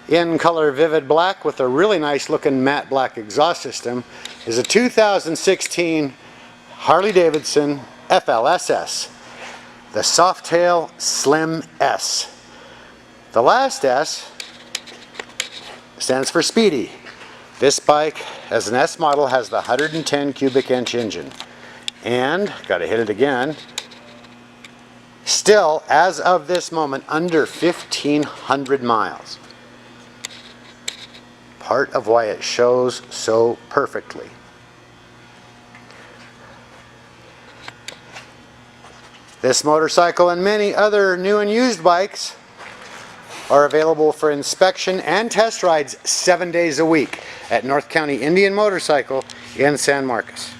in color vivid black with a really nice looking matte black exhaust system is a 2016 Harley-Davidson FLSS, the Softail Slim S. The last S stands for Speedy. This bike, as an S model, has the 110 cubic inch engine. And, gotta hit it again, still, as of this moment, under 1,500 miles. Part of why it shows so perfectly. This motorcycle and many other new and used bikes are available for inspection and test rides 7 days a week at North County Indian Motorcycle in San Marcos.